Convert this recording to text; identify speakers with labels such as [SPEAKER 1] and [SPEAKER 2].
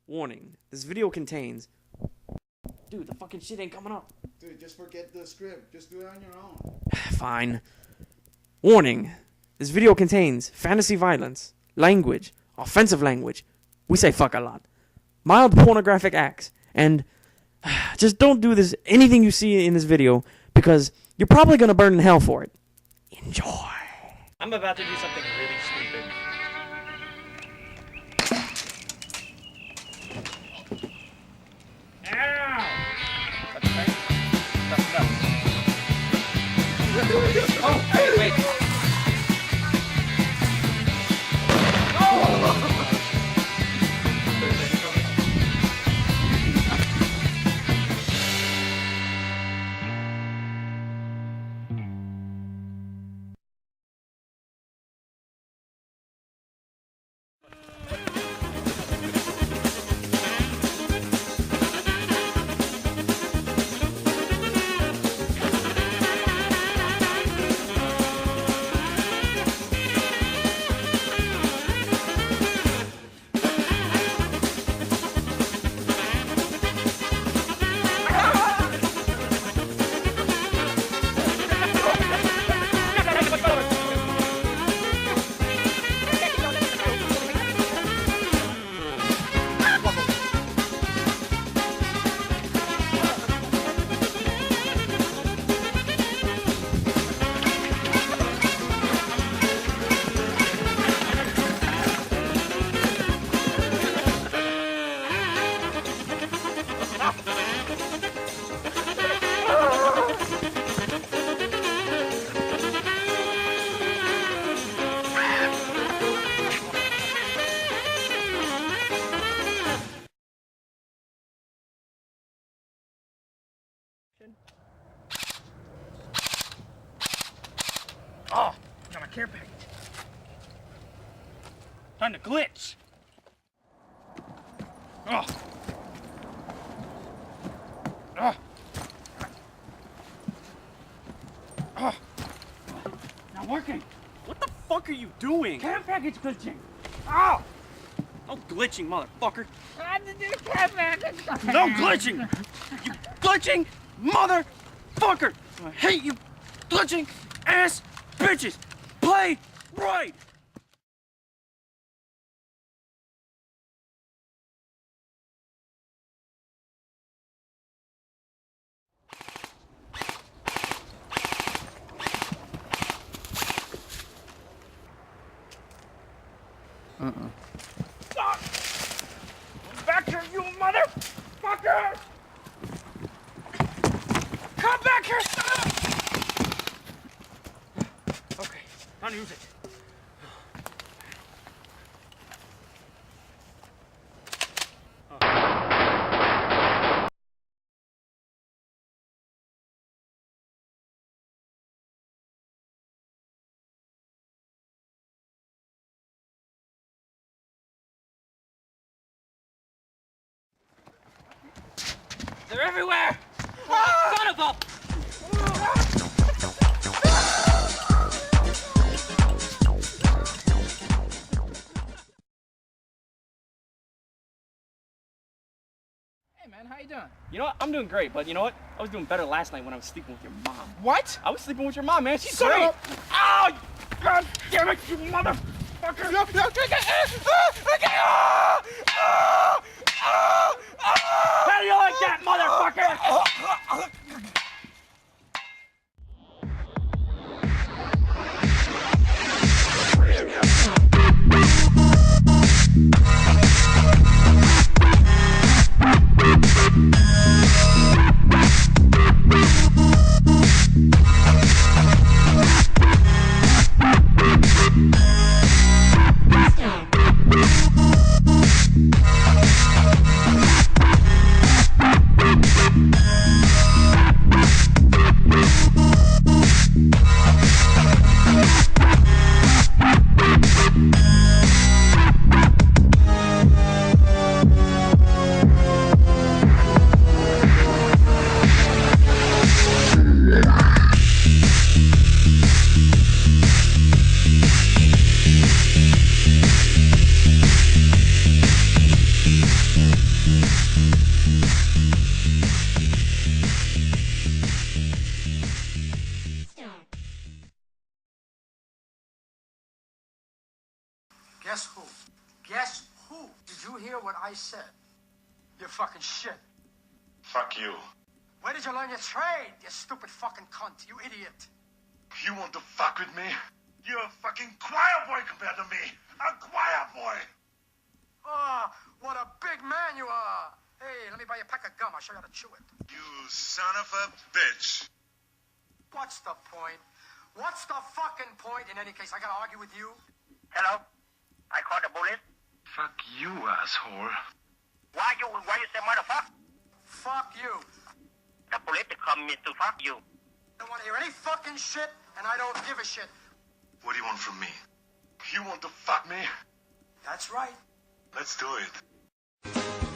[SPEAKER 1] Warning, this video contains... Dude, the fucking shit ain't coming up.
[SPEAKER 2] Dude, just forget the script. Just do it on your own.
[SPEAKER 1] Fine. Warning, this video contains fantasy violence, language, offensive language, we say fuck a lot, mild pornographic acts, and just don't do this, anything you see in this video, because you're probably gonna burn in hell for it. Enjoy. I'm about to do something really stupid. Ow! That's right. That's up. Oh, hey, wait. Oh, got my care package. Time to glitch. Oh. Oh. Oh. Not working. What the fuck are you doing? Care package glitching. Oh. No glitching, motherfucker. No glitching. You glitching motherfucker. I hate you glitching ass bitches. Play right. Stop! Come back here, you motherfucker! Come back here, stop! Okay, time to use it. They're everywhere! Son of a...
[SPEAKER 3] Hey man, how you doing?
[SPEAKER 1] You know what? I'm doing great, but you know what? I was doing better last night when I was sleeping with your mom.
[SPEAKER 3] What?
[SPEAKER 1] I was sleeping with your mom, man. She's
[SPEAKER 3] Shut
[SPEAKER 1] great.
[SPEAKER 3] up.
[SPEAKER 1] Ow! God damn it, you motherfucker!
[SPEAKER 3] No, take it!
[SPEAKER 1] How do you like that, motherfucker?
[SPEAKER 4] you hear what I said? You're fucking shit.
[SPEAKER 5] Fuck you.
[SPEAKER 4] Where did you learn your trade, you stupid fucking cunt, you idiot?
[SPEAKER 5] You want to fuck with me? You're a fucking choir boy compared to me. A choir boy.
[SPEAKER 4] Oh, what a big man you are. Hey, let me buy you a pack of gum. I'll show you how to chew it.
[SPEAKER 5] You son of a bitch.
[SPEAKER 4] What's the point? What's the fucking point? In any case, I gotta argue with you.
[SPEAKER 6] Hello? I called the police.
[SPEAKER 5] Fuck you, asshole.
[SPEAKER 6] Why you say motherfucker?
[SPEAKER 4] Fuck you.
[SPEAKER 6] The police come me to fuck you.
[SPEAKER 4] I don't want to hear any fucking shit, and I don't give a shit.
[SPEAKER 5] What do you want from me? You want to fuck me?
[SPEAKER 4] That's right.
[SPEAKER 5] Let's do it.